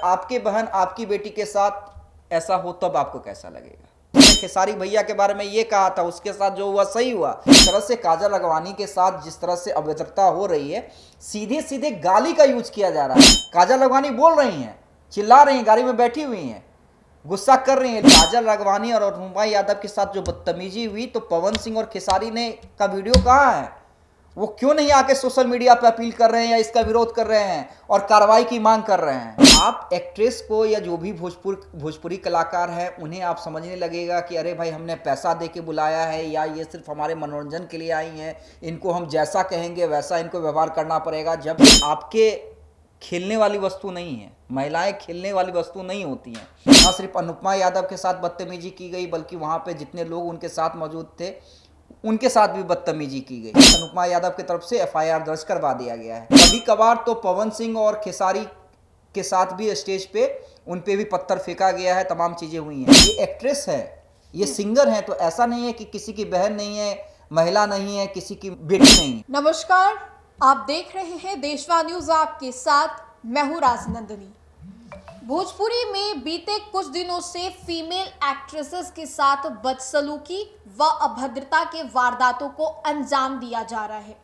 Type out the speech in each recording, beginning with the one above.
आपके बहन आपकी बेटी के साथ ऐसा हो तब आपको कैसा लगेगा? खेसारी भैया के बारे में ये कहा था, उसके साथ जो हुआ सही हुआ। इस तरह से काजल राघवानी के साथ जिस तरह से अभद्रता हो रही है, सीधे सीधे गाली का यूज किया जा रहा है। काजल राघवानी बोल रही हैं, चिल्ला रही हैं, गाड़ी में बैठी हुई हैं, गुस्सा कर रही हैं। काजल राघवानी और अनुपमा यादव के साथ जो बदतमीजी हुई, तो पवन सिंह और खेसारी ने का वीडियो कहाँ है? वो क्यों नहीं आके सोशल मीडिया पे अपील कर रहे हैं या इसका विरोध कर रहे हैं और कार्रवाई की मांग कर रहे हैं? आप एक्ट्रेस को या जो भी भोजपुरी कलाकार हैं उन्हें आप समझने लगेगा कि अरे भाई हमने पैसा दे के बुलाया है या ये सिर्फ हमारे मनोरंजन के लिए आई हैं, इनको हम जैसा कहेंगे वैसा इनको व्यवहार करना पड़ेगा, जब आपके खेलने वाली वस्तु नहीं है। महिलाएं खेलने वाली वस्तु नहीं होती हैं। ना सिर्फ अनुपमा यादव के साथ बदतमीजी की गई, बल्कि वहां पे जितने लोग उनके साथ मौजूद थे उनके साथ भी बदतमीजी की गई। अनुपमा यादव की तरफ से एफआईआर दर्ज करवा दिया गया है। कभी कभार तो पवन सिंह और खेसारी के साथ भी स्टेज पे उन पे भी पत्थर फेंका गया है, तमाम चीजें हुई हैं। ये एक्ट्रेस है, ये सिंगर है, तो ऐसा नहीं है कि किसी की बहन नहीं है, महिला नहीं है, किसी की बेटी नहीं है। नमस्कार, आप देख रहे हैं देशवा न्यूज, आपके साथ मैं हूं राजनंदिनी। भोजपुरी में बीते कुछ दिनों से फीमेल एक्ट्रेसेस के साथ बदसलूकी व अभद्रता के वारदातों को अंजाम दिया जा रहा है।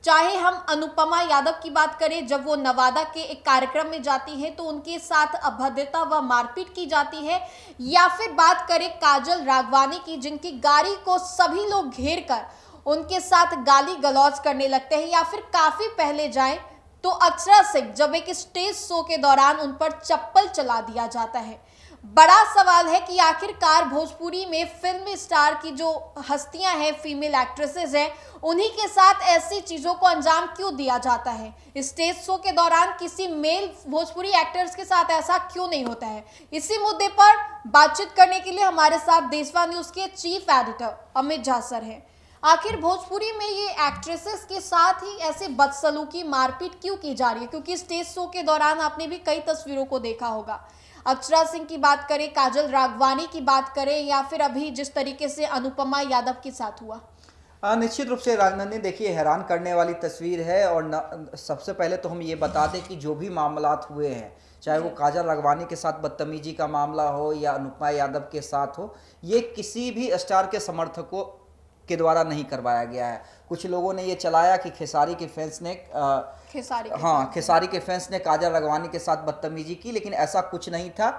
चाहे हम अनुपमा यादव की बात करें, जब वो नवादा के एक कार्यक्रम में जाती हैं तो उनके साथ अभद्रता व मारपीट की जाती है, या फिर बात करें काजल राघवानी की, जिनकी गाड़ी को सभी लोग घेर कर उनके साथ गाली गलौज करने लगते हैं, या फिर काफी पहले जाएं तो अक्षरा सिंह जब एक स्टेज शो के दौरान उन पर चप्पल चला दिया जाता है। बड़ा सवाल है कि आखिरकार भोजपुरी में फिल्म स्टार की जो हस्तियां हैं, फीमेल एक्ट्रेसेस हैं, उन्हीं के साथ ऐसी चीजों को अंजाम क्यों दिया जाता है? स्टेज शो के दौरान किसी मेल भोजपुरी एक्टर्स के साथ ऐसा क्यों नहीं होता है? इसी मुद्दे पर बातचीत करने के लिए हमारे साथ देशवा न्यूज के chief editor Amit Jha sir हैं। आखिर भोजपुरी में ये एक्ट्रेसेस के साथ ही ऐसे बदसलूकी मारपीट क्यों की जा रही है? क्योंकि स्टेज शो के दौरान आपने भी कई तस्वीरों को देखा होगा। अक्षरा सिंह की बात करें, काजल राघवानी की बात करें, या फिर अभी जिस तरीके से अनुपमा यादव के साथ हुआ। निश्चित रूप से राजनंदिनी, देखिए हैरान करने वाली तस्वीर है। और सबसे पहले तो हम ये बता दें कि जो भी मामलात हुए हैं, चाहे वो काजल राघवानी के साथ बदतमीजी का मामला हो या अनुपमा यादव के साथ हो, ये किसी भी स्टार के समर्थकों के द्वारा नहीं करवाया गया है। कुछ लोगों ने ये चलाया कि खेसारी के फैंस ने खेसारी के फैंस ने काजल राघवानी के साथ बदतमीजी की, लेकिन ऐसा कुछ नहीं था।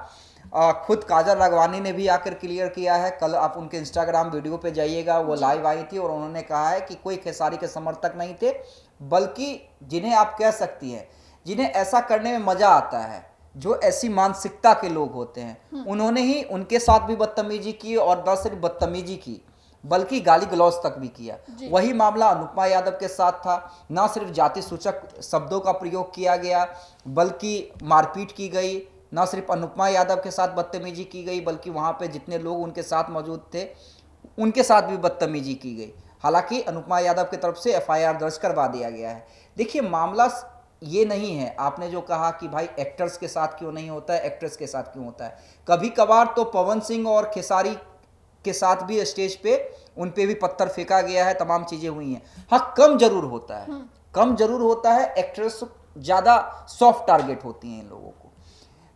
खुद काजल राघवानी ने भी आकर क्लियर किया है। कल आप उनके इंस्टाग्राम वीडियो पे जाइएगा, वो लाइव आई थी और उन्होंने कहा है कि कोई खेसारी के समर्थक नहीं थे, बल्कि जिन्हें आप कह सकती हैं, जिन्हें ऐसा करने में मजा आता है, जो ऐसी मानसिकता के लोग होते हैं, उन्होंने ही उनके साथ भी बदतमीजी की, और न सिर्फ बदतमीजी की बल्कि गाली गलौज तक भी किया। वही मामला अनुपमा यादव के साथ था। ना सिर्फ जाति सूचक शब्दों का प्रयोग किया गया, बल्कि मारपीट की गई। ना सिर्फ अनुपमा यादव के साथ बदतमीजी की गई, बल्कि वहां पे जितने लोग उनके साथ मौजूद थे उनके साथ भी बदतमीजी की गई। हालांकि अनुपमा यादव की तरफ से एफआईआर दर्ज करवा दिया गया है। देखिए, मामला ये नहीं है, आपने जो कहा कि भाई एक्टर्स के साथ क्यों नहीं होता है, एक्ट्रेस के साथ क्यों होता है। कभी कभार तो पवन सिंह और खेसारी के साथ भी स्टेज पे उन पे भी पत्थर फेंका गया है, तमाम चीजें हुई हैं। हाँ, कम जरूर होता है, कम जरूर होता है। एक्ट्रेस ज्यादा सॉफ्ट टारगेट होती हैं इन लोगों को।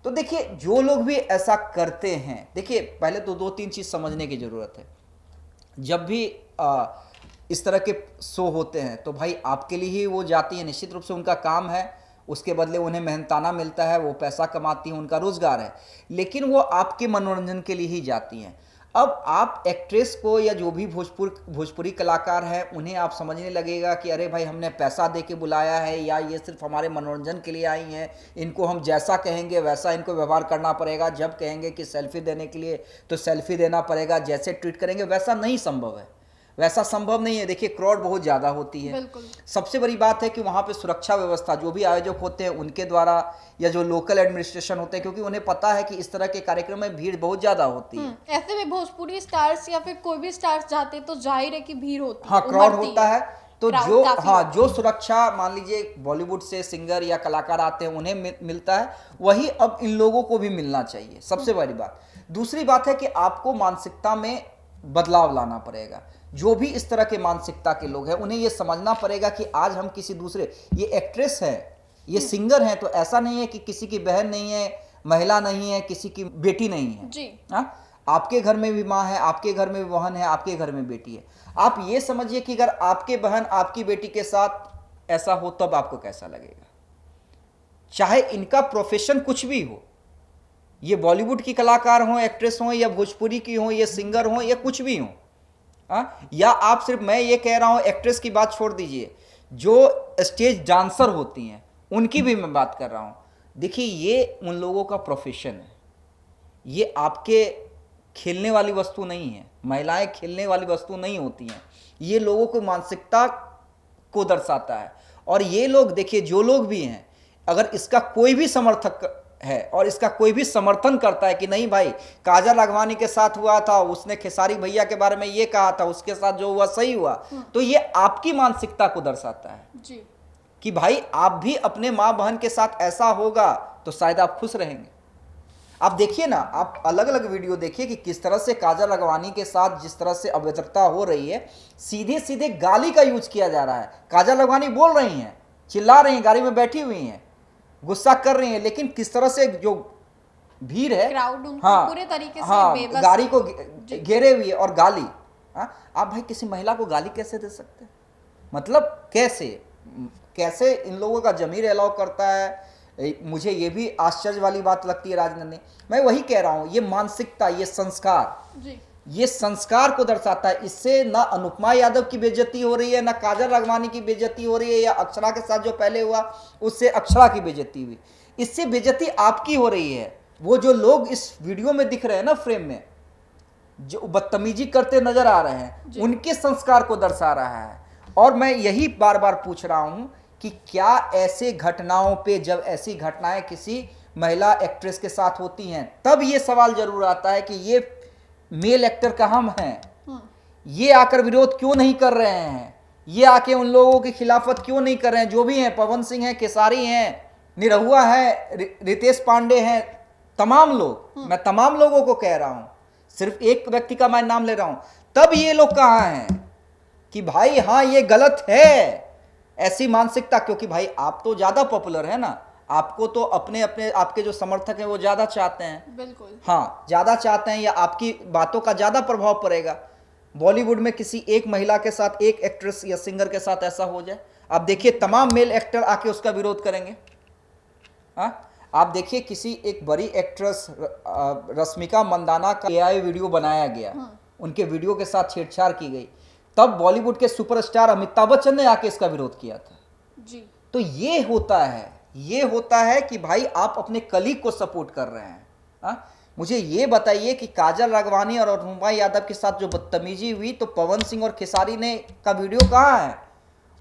तो देखिए, जो लोग भी ऐसा करते हैं, देखिए पहले तो दो तीन चीज समझने की जरूरत है। जब भी इस तरह के शो होते हैं तो भाई आपके लिए ही वो जाती है, निश्चित रूप से उनका काम है, उसके बदले उन्हें मेहनताना मिलता है, वो पैसा कमाती हैं, उनका रोजगार है, लेकिन वो आपके मनोरंजन के लिए ही जाती हैं। अब आप एक्ट्रेस को या जो भी भोजपुरी कलाकार हैं उन्हें आप समझने लगेगा कि अरे भाई हमने पैसा दे के बुलाया है या ये सिर्फ हमारे मनोरंजन के लिए आई हैं, इनको हम जैसा कहेंगे वैसा इनको व्यवहार करना पड़ेगा। जब कहेंगे कि सेल्फी देने के लिए तो सेल्फी देना पड़ेगा, जैसे ट्रीट करेंगे वैसा नहीं संभव है, वैसा संभव नहीं है। देखिए, क्राउड बहुत ज़्यादा होती है। सबसे बड़ी बात है कि वहाँ पे सुरक्षा व्यवस्था जो भी आयोजक होते हैं उनके द्वारा, या जो लोकल एडमिनिस्ट्रेशन होते हैं, क्योंकि उन्हें पता है कि इस तरह के कार्यक्रम में भीड़ बहुत ज़्यादा होती है। ऐसे में भोजपुरी स्टार्स या फिर कोई भी स्टार्स जाते तो जाहिर है कि भीड़ होती है। हाँ, क्राउड होता है। तो जो सुरक्षा मान लीजिए बॉलीवुड से सिंगर या कलाकार आते हैं उन्हें मिलता है, वही अब इन लोगों को भी मिलना चाहिए। सबसे बड़ी बात। दूसरी बात है कि आपको मानसिकता में बदलाव लाना पड़ेगा। जो भी इस तरह के मानसिकता के लोग हैं उन्हें यह समझना पड़ेगा कि आज हम किसी दूसरे, ये एक्ट्रेस है, ये सिंगर है, तो ऐसा नहीं है कि किसी की बहन नहीं है, महिला नहीं है, किसी की बेटी नहीं है जी। हाँ, आपके घर में भी माँ है, आपके घर में भी बहन है, आपके घर में बेटी है। आप ये समझिए कि अगर आपके बहन आपकी बेटी के साथ ऐसा हो तब आपको कैसा लगेगा। चाहे इनका प्रोफेशन कुछ भी हो, ये बॉलीवुड की कलाकार हो, एक्ट्रेस हो, या भोजपुरी की हो, या सिंगर हो, या कुछ भी हो, या आप सिर्फ, मैं ये कह रहा हूं एक्ट्रेस की बात छोड़ दीजिए, जो स्टेज डांसर होती हैं उनकी भी मैं बात कर रहा हूं। देखिए ये उन लोगों का प्रोफेशन है, ये आपके खेलने वाली वस्तु नहीं है। महिलाएं खेलने वाली वस्तु नहीं होती हैं, ये लोगों की मानसिकता को दर्शाता है। और ये लोग देखिए, जो लोग भी हैं, अगर इसका कोई भी समर्थक है और इसका कोई भी समर्थन करता है कि नहीं भाई काजल राघवानी के साथ हुआ था, उसने खेसारी भैया के बारे में ये कहा था, उसके साथ जो हुआ सही हुआ, तो ये आपकी मानसिकता को दर्शाता है जी। कि भाई आप भी अपने माँ बहन के साथ ऐसा होगा तो शायद आप खुश रहेंगे। आप देखिए ना, आप अलग अलग वीडियो देखिए कि किस तरह से काजल राघवानी के साथ जिस तरह से अभद्रता हो रही है, सीधे सीधे गाली का यूज किया जा रहा है। काजल राघवानी बोल रही हैं, चिल्ला रही हैं, गाड़ी में बैठी हुई हैं, गुस्सा कर रही हैं, लेकिन किस तरह से जो भीड़ है, क्राउड उनको हाँ, पूरे तरीके से हाँ, बेबस गाड़ी को घेरे हुई है और गाली। आप भाई किसी महिला को गाली कैसे दे सकते हैं? मतलब कैसे इन लोगों का जमीर अलाउ करता है? मुझे ये भी आश्चर्य वाली बात लगती है राजनंदनी। मैं वही कह रहा हूं, ये मानसिकता, ये संस्कार जी। ये संस्कार को दर्शाता है। इससे ना अनुपमा यादव की बेइज्जती हो रही है, ना काजल राघवानी की बेइज्जती हो रही है, या अक्षरा के साथ जो पहले हुआ उससे अक्षरा की बेइज्जती हुई। इससे बेइज्जती आपकी हो रही है। वो जो लोग इस वीडियो में दिख रहे हैं ना, फ्रेम में जो बदतमीजी करते नजर आ रहे हैं, उनके संस्कार को दर्शा रहा है। और मैं यही बार बार पूछ रहा हूं कि क्या ऐसे घटनाओं पे, जब ऐसी घटनाएं किसी महिला एक्ट्रेस के साथ होती हैं, तब ये सवाल जरूर आता है कि ये मेल एक्टर कहाँ हैं, ये आकर विरोध क्यों नहीं कर रहे हैं, ये आके उन लोगों की खिलाफत क्यों नहीं कर रहे हैं, जो भी हैं, पवन सिंह हैं, केसारी हैं, निरहुआ है, रितेश पांडे हैं, तमाम लोग, मैं तमाम लोगों को कह रहा हूं, सिर्फ एक व्यक्ति का मैं नाम ले रहा हूं। तब ये लोग कहाँ हैं कि भाई हाँ ये गलत है, ऐसी मानसिकता? क्योंकि भाई आप तो ज्यादा पॉपुलर है ना, आपको तो अपने अपने आपके जो समर्थक हैं वो ज्यादा चाहते हैं, बिल्कुल, हाँ ज्यादा चाहते हैं, या आपकी बातों का ज्यादा प्रभाव पड़ेगा। बॉलीवुड में किसी एक महिला के साथ, एक एक्ट्रेस या सिंगर के साथ ऐसा हो जाए, आप देखिए तमाम मेल एक्टर आके उसका विरोध करेंगे। आप देखिए किसी एक बड़ी एक्ट्रेस रश्मिका मंदाना का एआई वीडियो बनाया गया, उनके वीडियो के साथ छेड़छाड़ की गई, तब बॉलीवुड के सुपरस्टार अमिताभ बच्चन ने आके इसका विरोध किया था जी। तो ये होता है कि भाई आप अपने कलीग को सपोर्ट कर रहे हैं। मुझे ये बताइए कि काजल राघवानी और अनुपमा यादव के साथ जो बदतमीजी हुई, तो पवन सिंह और खेसारी ने का वीडियो कहाँ है?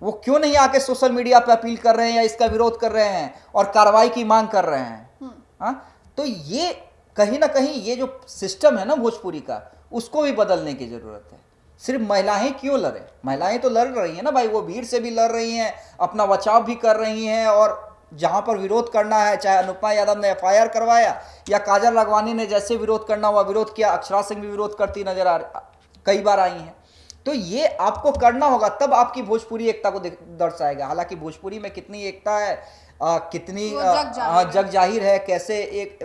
वो क्यों नहीं आके सोशल मीडिया पे अपील कर रहे हैं या इसका विरोध कर रहे हैं और कार्रवाई की मांग कर रहे हैं? तो ये कहीं ना कहीं ये जो सिस्टम है ना भोजपुरी का, उसको भी बदलने की जरूरत है। सिर्फ महिलाएं क्यों लड़े? महिलाएं तो लड़ रही हैं ना भाई, वो भीड़ से भी लड़ रही हैं, अपना बचाव भी कर रही हैं, और जहां पर विरोध करना है, चाहे अनुपमा यादव ने एफआईआर करवाया या काजल राघवानी ने जैसे विरोध करना हुआ विरोध किया, अक्षरा सिंह भी विरोध करती नजर कई बार आई हैं। तो ये आपको करना होगा, तब आपकी भोजपुरी एकता को दर्शाएगा। हालांकि भोजपुरी में कितनी एकता है, कितनी जग जाहिर है, कैसे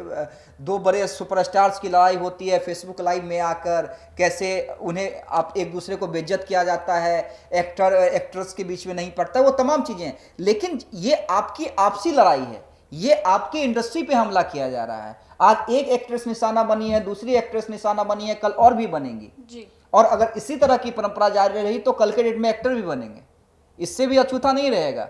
दो बड़े सुपरस्टार्स की लड़ाई होती है फेसबुक लाइव में आकर, कैसे उन्हें आप एक दूसरे को बेइज्जत किया जाता है, एक्टर एक्ट्रेस के बीच में नहीं पड़ता, वो तमाम चीजें। लेकिन ये आपकी आपसी लड़ाई है, ये आपकी इंडस्ट्री पे हमला किया जा रहा है। आज एक एक्ट्रेस निशाना बनी है, दूसरी एक्ट्रेस निशाना बनी है, कल और भी बनेंगी जी। और अगर इसी तरह की परंपरा जारी रही तो कल के डेट में एक्टर भी बनेंगे, इससे भी अछूता नहीं रहेगा।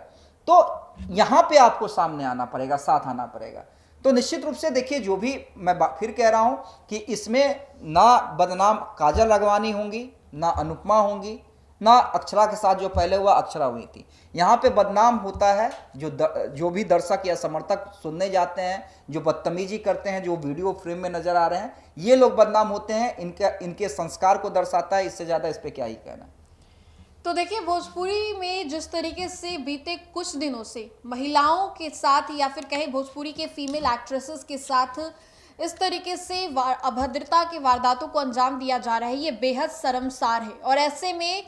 तो यहां पे आपको सामने आना पड़ेगा, साथ आना पड़ेगा। तो निश्चित रूप से देखिए, जो भी मैं फिर कह रहा हूं कि इसमें ना बदनाम काजल राघवानी होंगी, ना अनुपमा होंगी, ना अक्षरा के साथ जो पहले हुआ अक्षरा हुई थी। यहाँ पे बदनाम होता है जो भी दर्शक या समर्थक सुनने जाते हैं, जो बदतमीजी करते हैं, जो वीडियो फ्रेम में नजर आ रहे हैं, ये लोग बदनाम होते हैं। इनके संस्कार को दर्शाता है, इससे ज्यादा इस पे क्या ही कहना। तो देखिए, भोजपुरी में जिस तरीके से बीते कुछ दिनों से महिलाओं के साथ, या फिर कहें भोजपुरी के फीमेल एक्ट्रेसेस के साथ इस तरीके से अभद्रता के वारदातों को अंजाम दिया जा रहा है, ये बेहद शर्मसार है। और ऐसे में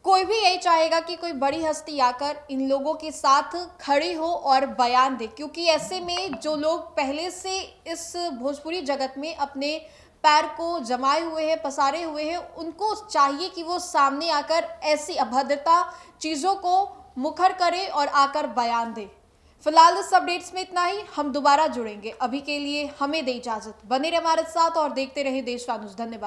कोई भी यही चाहेगा कि कोई बड़ी हस्ती आकर इन लोगों के साथ खड़ी हो और बयान दे, क्योंकि ऐसे में जो लोग पहले से इस भोजपुरी जगत में अपने पैर को जमाए हुए हैं, पसारे हुए हैं, उनको चाहिए कि वो सामने आकर ऐसी अभद्रता चीज़ों को मुखर करे और आकर बयान दे। फिलहाल इस अपडेट्स में इतना ही, हम दोबारा जुड़ेंगे। अभी के लिए हमें दे इजाजत। बने रहे हमारे साथ और देखते रहे देशवा न्यूज़। धन्यवाद।